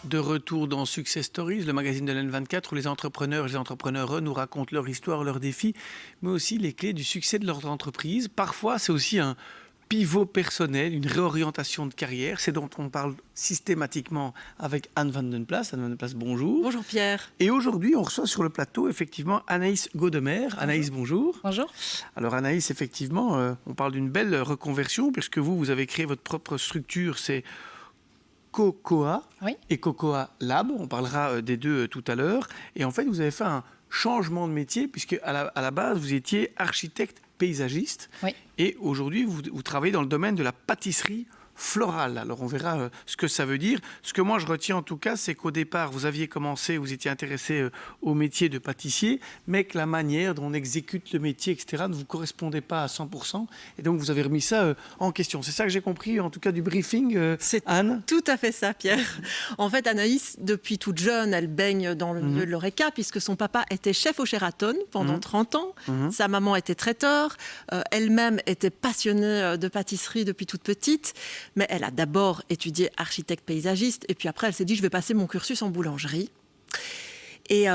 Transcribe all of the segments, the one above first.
De retour dans Success Stories, le magazine de l'N24 où les entrepreneurs et les entrepreneureux nous racontent leur histoire, leurs défis, mais aussi les clés du succès de leur entreprise. Parfois, c'est aussi un pivot personnel, une réorientation de carrière. C'est dont on parle systématiquement avec Anne van den Plas. Anne van den Plas, bonjour. Bonjour Pierre. Et aujourd'hui, on reçoit sur le plateau effectivement Anaïs Gaudemer. Anaïs, bonjour. Bonjour. Alors Anaïs, effectivement, on parle d'une belle reconversion puisque vous avez créé votre propre structure, c'est Cocoa et Cocoa Lab. On parlera des deux tout à l'heure. Et en fait, vous avez fait un changement de métier puisque à la base, vous étiez architecte paysagiste. Oui. Et aujourd'hui, vous travaillez dans le domaine de la pâtisserie florale. Alors, on verra ce que ça veut dire. Ce que moi, je retiens en tout cas, c'est qu'au départ, vous aviez commencé, vous étiez intéressé au métier de pâtissier, mais que la manière dont on exécute le métier, etc., ne vous correspondait pas à 100%. Et donc, vous avez remis ça en question. C'est ça que j'ai compris, en tout cas, du briefing, c'est Anne? Tout à fait ça, Pierre. En fait, Anaïs, depuis toute jeune, elle baigne dans le milieu de l'ORECA, puisque son papa était chef au Sheraton pendant 30 ans. Sa maman était traiteur. Elle-même était passionnée de pâtisserie depuis toute petite. Mais elle a d'abord étudié architecte paysagiste et puis après elle s'est dit je vais passer mon cursus en boulangerie. Et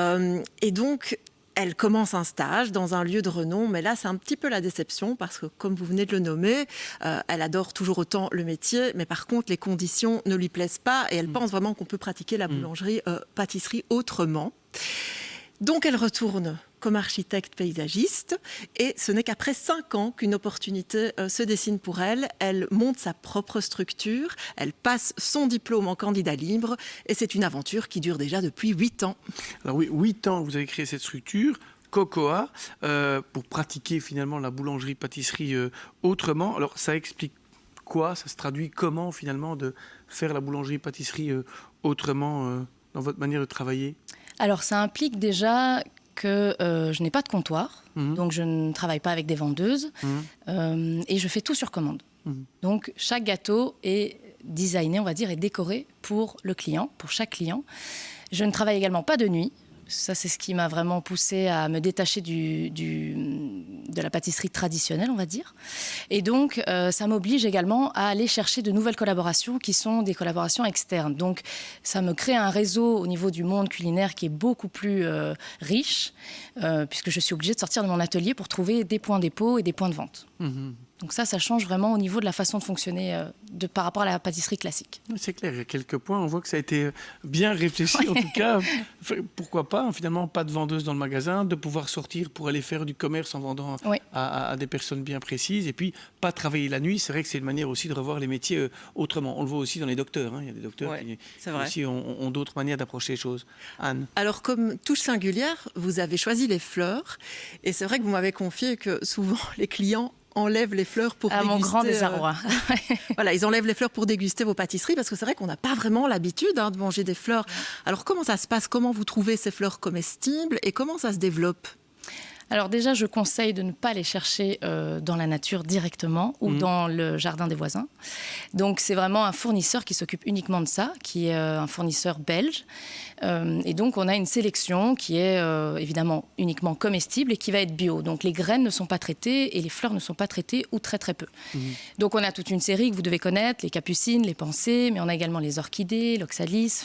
donc elle commence un stage dans un lieu de renom, mais là c'est un petit peu la déception parce que comme vous venez de le nommer, elle adore toujours autant le métier, mais par contre les conditions ne lui plaisent pas et elle pense vraiment qu'on peut pratiquer la boulangerie, pâtisserie autrement. Donc elle retourne comme architecte paysagiste et ce n'est qu'après 5 ans qu'une opportunité se dessine pour elle. Elle monte sa propre structure, elle passe son diplôme en candidat libre et c'est une aventure qui dure déjà depuis 8 ans. Alors oui, 8 ans que vous avez créé cette structure, Cocoa, pour pratiquer finalement la boulangerie-pâtisserie autrement. Alors ça explique quoi? Ça se traduit comment finalement de faire la boulangerie-pâtisserie autrement dans votre manière de travailler? Alors, ça implique déjà que je n'ai pas de comptoir, donc je ne travaille pas avec des vendeuses, et je fais tout sur commande. Donc, chaque gâteau est designé, on va dire, et décoré pour le client, pour chaque client. Je ne travaille également pas de nuit. Ça, c'est ce qui m'a vraiment poussée à me détacher de la pâtisserie traditionnelle, on va dire. Et donc, ça m'oblige également à aller chercher de nouvelles collaborations qui sont des collaborations externes. Donc, ça me crée un réseau au niveau du monde culinaire qui est beaucoup plus riche, puisque je suis obligée de sortir de mon atelier pour trouver des points dépôt et des points de vente. Donc ça change vraiment au niveau de la façon de fonctionner par rapport à la pâtisserie classique. C'est clair, il y a quelques points, on voit que ça a été bien réfléchi. En tout cas, pourquoi pas, finalement, pas de vendeuse dans le magasin, de pouvoir sortir pour aller faire du commerce en vendant à des personnes bien précises, et puis pas travailler la nuit. C'est vrai que c'est une manière aussi de revoir les métiers autrement. On le voit aussi dans les docteurs. Il y a des docteurs qui aussi ont d'autres manières d'approcher les choses. Anne? Alors, comme touche singulière, vous avez choisi les fleurs, et c'est vrai que vous m'avez confié que souvent les clients enlèvent les fleurs pour déguster. À mon grand désarroi. Voilà, ils enlèvent les fleurs pour déguster vos pâtisseries parce que c'est vrai qu'on n'a pas vraiment l'habitude de manger des fleurs. Alors comment ça se passe? Comment vous trouvez ces fleurs comestibles et comment ça se développe? Alors déjà, je conseille de ne pas les chercher dans la nature directement ou dans le jardin des voisins. Donc c'est vraiment un fournisseur qui s'occupe uniquement de ça, qui est un fournisseur belge. Et donc on a une sélection qui est évidemment uniquement comestible et qui va être bio. Donc les graines ne sont pas traitées et les fleurs ne sont pas traitées ou très très peu. Donc on a toute une série que vous devez connaître, les capucines, les pensées, mais on a également les orchidées, l'oxalis,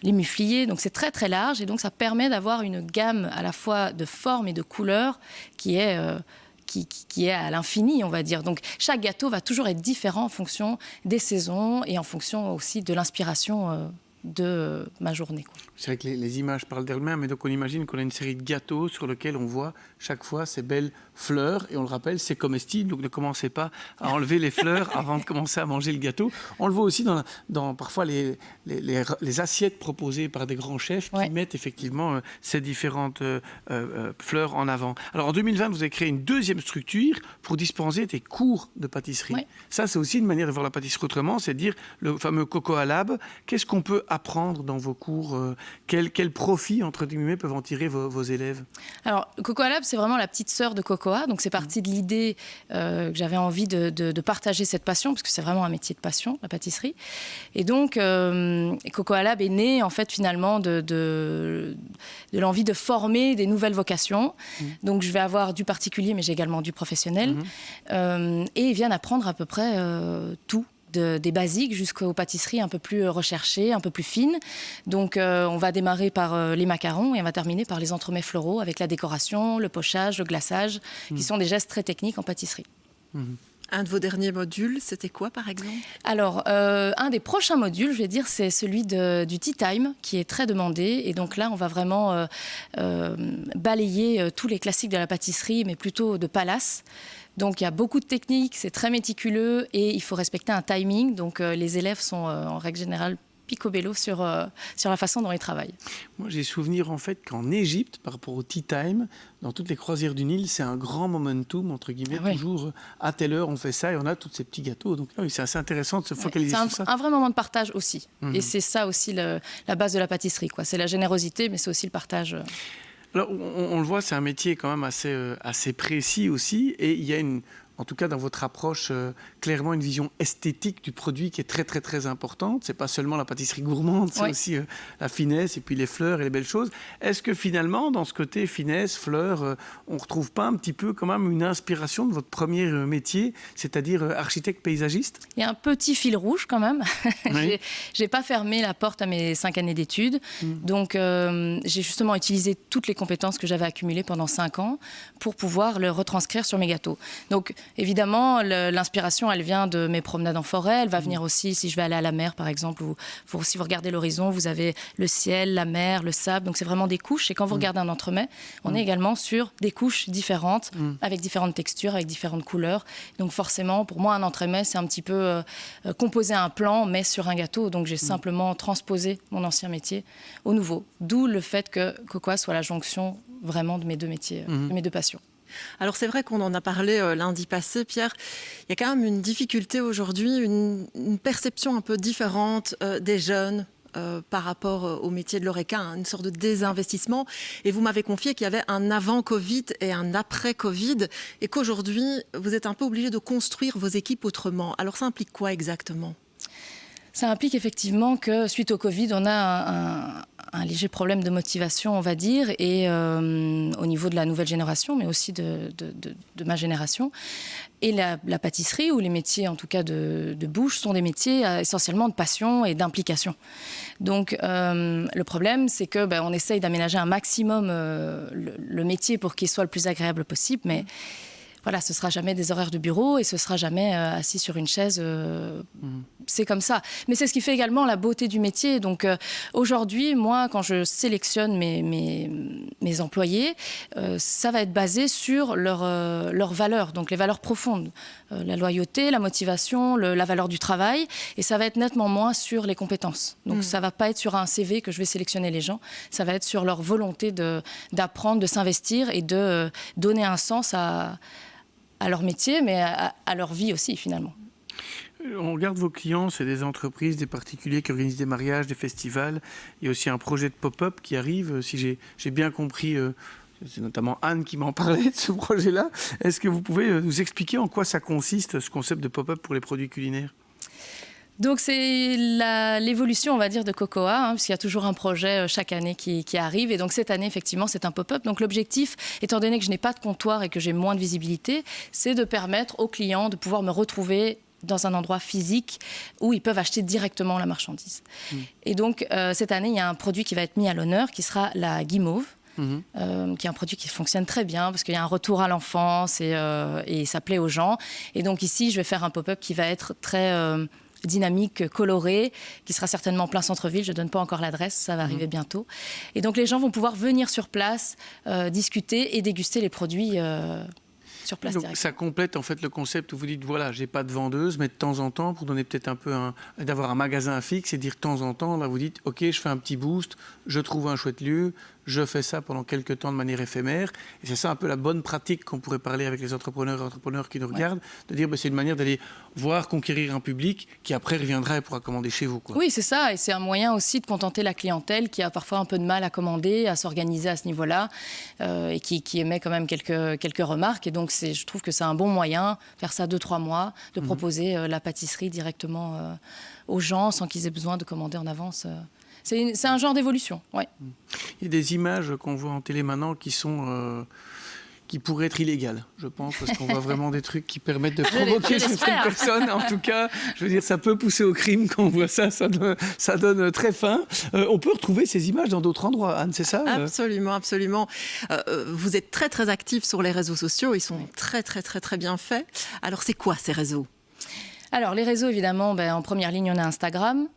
les mufliers. Donc c'est très très large et donc ça permet d'avoir une gamme à la fois de formes et de couleurs qui est à l'infini, on va dire. Donc, chaque gâteau va toujours être différent en fonction des saisons et en fonction aussi de l'inspiration de ma journée, quoi. C'est vrai que les images parlent d'elles-mêmes, et donc on imagine qu'on a une série de gâteaux sur lesquels on voit chaque fois ces belles fleurs, et on le rappelle, c'est comestible, donc ne commencez pas à enlever les fleurs avant de commencer à manger le gâteau. On le voit aussi dans parfois les assiettes proposées par des grands chefs qui mettent effectivement ces différentes fleurs en avant. Alors en 2020, vous avez créé une deuxième structure pour dispenser des cours de pâtisserie. Ça, c'est aussi une manière de voir la pâtisserie autrement, c'est de dire le fameux Cocoa Lab, qu'est-ce qu'on peut apprendre dans vos cours? Quel profit, entre guillemets, peuvent en tirer vos élèves? Alors, Cocoa Lab, c'est vraiment la petite sœur de Cocoa. Donc, c'est parti de l'idée que j'avais envie de partager cette passion, parce que c'est vraiment un métier de passion, la pâtisserie. Et donc, Cocoa Lab est né, en fait, finalement, de l'envie de former des nouvelles vocations. Donc, je vais avoir du particulier, mais j'ai également du professionnel. Et ils viennent apprendre à peu près tout des basiques jusqu'aux pâtisseries un peu plus recherchées, un peu plus fines. Donc on va démarrer par les macarons et on va terminer par les entremets floraux avec la décoration, le pochage, le glaçage, qui sont des gestes très techniques en pâtisserie. Un de vos derniers modules, c'était quoi par exemple? Alors, un des prochains modules, je vais dire, c'est celui du Tea Time, qui est très demandé. Et donc là, on va vraiment balayer tous les classiques de la pâtisserie, mais plutôt de palace. Donc il y a beaucoup de techniques, c'est très méticuleux et il faut respecter un timing. Donc les élèves sont en règle générale picobello sur la façon dont ils travaillent. Moi, j'ai souvenir en fait qu'en Égypte, par rapport au tea time, dans toutes les croisières du Nil, c'est un grand momentum, entre guillemets, toujours à telle heure on fait ça et on a tous ces petits gâteaux. Donc oui, c'est assez intéressant de se focaliser sur ça. C'est un vrai moment de partage aussi. Et c'est ça aussi la base de la pâtisserie, quoi. C'est la générosité, mais c'est aussi le partage. Alors, on le voit, c'est un métier quand même assez précis aussi, et il y a en tout cas dans votre approche, clairement une vision esthétique du produit qui est très très très importante. C'est pas seulement la pâtisserie gourmande, c'est aussi la finesse et puis les fleurs et les belles choses. Est-ce que finalement, dans ce côté finesse, fleurs, on retrouve pas un petit peu quand même une inspiration de votre premier métier, c'est-à-dire architecte paysagiste? Il y a un petit fil rouge quand même. Oui. J'ai pas fermé la porte à mes 5 années d'études. Donc j'ai justement utilisé toutes les compétences que j'avais accumulées pendant 5 ans pour pouvoir le retranscrire sur mes gâteaux. Donc évidemment, l'inspiration, elle vient de mes promenades en forêt. Elle va venir aussi, si je vais aller à la mer, par exemple, si vous regardez l'horizon, vous avez le ciel, la mer, le sable. Donc, c'est vraiment des couches. Et quand vous regardez un entremets, on est également sur des couches différentes, avec différentes textures, avec différentes couleurs. Donc, forcément, pour moi, un entremets, c'est un petit peu composer un plan, mais sur un gâteau. Donc, j'ai simplement transposé mon ancien métier au nouveau. D'où le fait que Cocoa soit la jonction vraiment de mes deux métiers, de mes deux passions. Alors c'est vrai qu'on en a parlé lundi passé, Pierre. Il y a quand même une difficulté aujourd'hui, une perception un peu différente des jeunes par rapport au métier de l'ORECA, une sorte de désinvestissement. Et vous m'avez confié qu'il y avait un avant-Covid et un après-Covid et qu'aujourd'hui, vous êtes un peu obligé de construire vos équipes autrement. Alors ça implique quoi exactement ? Ça implique effectivement que suite au Covid, on a un léger problème de motivation, on va dire, et au niveau de la nouvelle génération, mais aussi de ma génération. Et la pâtisserie, ou les métiers en tout cas de bouche, sont des métiers essentiellement de passion et d'implication. Donc le problème, c'est que on essaye d'aménager un maximum le métier pour qu'il soit le plus agréable possible, mais voilà, ce ne sera jamais des horaires de bureau et ce ne sera jamais assis sur une chaise. C'est comme ça. Mais c'est ce qui fait également la beauté du métier. Donc aujourd'hui, moi, quand je sélectionne mes employés, ça va être basé sur leurs valeurs, donc les valeurs profondes. La loyauté, la motivation, la valeur du travail. Et ça va être nettement moins sur les compétences. Donc ça ne va pas être sur un CV que je vais sélectionner les gens. Ça va être sur leur volonté d'apprendre, de s'investir et de donner un sens à leur métier, mais à leur vie aussi, finalement. On regarde vos clients, c'est des entreprises, des particuliers qui organisent des mariages, des festivals. Il y a aussi un projet de pop-up qui arrive, si j'ai bien compris. C'est notamment Anne qui m'en parlait de ce projet-là. Est-ce que vous pouvez nous expliquer en quoi ça consiste, ce concept de pop-up pour les produits culinaires ? Donc c'est l'évolution, on va dire, de Cocoa, parce qu'il y a toujours un projet chaque année qui arrive. Et donc cette année, effectivement, c'est un pop-up. Donc l'objectif, étant donné que je n'ai pas de comptoir et que j'ai moins de visibilité, c'est de permettre aux clients de pouvoir me retrouver dans un endroit physique où ils peuvent acheter directement la marchandise. Et donc cette année, il y a un produit qui va être mis à l'honneur, qui sera la guimauve. Qui est un produit qui fonctionne très bien parce qu'il y a un retour à l'enfance et ça plaît aux gens. Et donc ici, je vais faire un pop-up qui va être très dynamique, coloré, qui sera certainement plein centre-ville. Je ne donne pas encore l'adresse, ça va arriver bientôt. Et donc les gens vont pouvoir venir sur place, discuter et déguster les produits sur place. Donc ça complète en fait le concept où vous dites voilà, j'ai pas de vendeuse, mais de temps en temps, pour donner peut-être un peu d'avoir un magasin fixe et dire de temps en temps, là vous dites ok, je fais un petit boost, je trouve un chouette lieu, je fais ça pendant quelques temps de manière éphémère. Et c'est ça un peu la bonne pratique qu'on pourrait parler avec les entrepreneurs et entrepreneurs qui nous regardent, de dire c'est une manière d'aller voir, conquérir un public qui après reviendra et pourra commander chez vous, quoi. Oui, c'est ça. Et c'est un moyen aussi de contenter la clientèle qui a parfois un peu de mal à commander, à s'organiser à ce niveau-là et qui émet quand même quelques remarques. Et donc je trouve que c'est un bon moyen, faire ça 2-3 mois, de proposer la pâtisserie directement aux gens sans qu'ils aient besoin de commander en avance. C'est un genre d'évolution, ouais. Il y a des images qu'on voit en télé maintenant qui qui pourrait être illégal, je pense, parce qu'on voit vraiment des trucs qui permettent de provoquer je certaines l'espère. personnes. En tout cas, je veux dire, ça peut pousser au crime quand on voit ça, ça donne très faim. On peut retrouver ces images dans d'autres endroits, Anne, c'est ça Absolument, absolument. Vous êtes très, très actifs sur les réseaux sociaux. Ils sont très, très, très, très bien faits. Alors, c'est quoi ces réseaux ? Alors, les réseaux, évidemment, en première ligne, on a Instagram,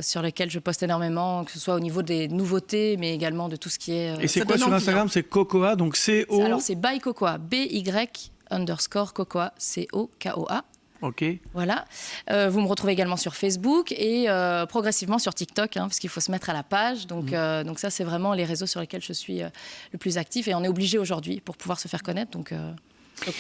sur lequel je poste énormément, que ce soit au niveau des nouveautés, mais également de tout ce qui est... Et c'est quoi sur Instagram ? C'est Cocoa, donc C-O... Alors, c'est by Cocoa, BY_Cocoa, C-O-K-O-A. Ok. Voilà. Vous me retrouvez également sur Facebook et progressivement sur TikTok, parce qu'il faut se mettre à la page. Donc ça, c'est vraiment les réseaux sur lesquels je suis le plus actif. Et on est obligé aujourd'hui pour pouvoir se faire connaître. Donc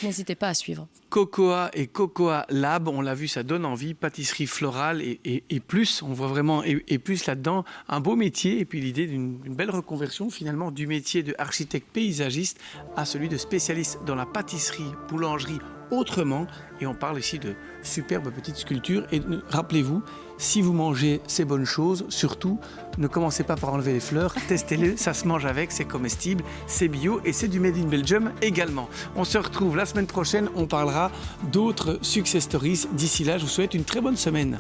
n'hésitez pas à suivre. Cocoa et Cocoa Lab, on l'a vu, ça donne envie. Pâtisserie florale et plus, on voit vraiment et plus là-dedans. Un beau métier et puis l'idée d'une belle reconversion finalement du métier de architecte paysagiste à celui de spécialiste dans la pâtisserie, boulangerie autrement. Et on parle ici de superbes petites sculptures. Et rappelez-vous, si vous mangez ces bonnes choses, surtout, ne commencez pas par enlever les fleurs, testez-les, ça se mange avec, c'est comestible, c'est bio et c'est du Made in Belgium également. On se retrouve la semaine prochaine, on parlera d'autres success stories. D'ici là, je vous souhaite une très bonne semaine.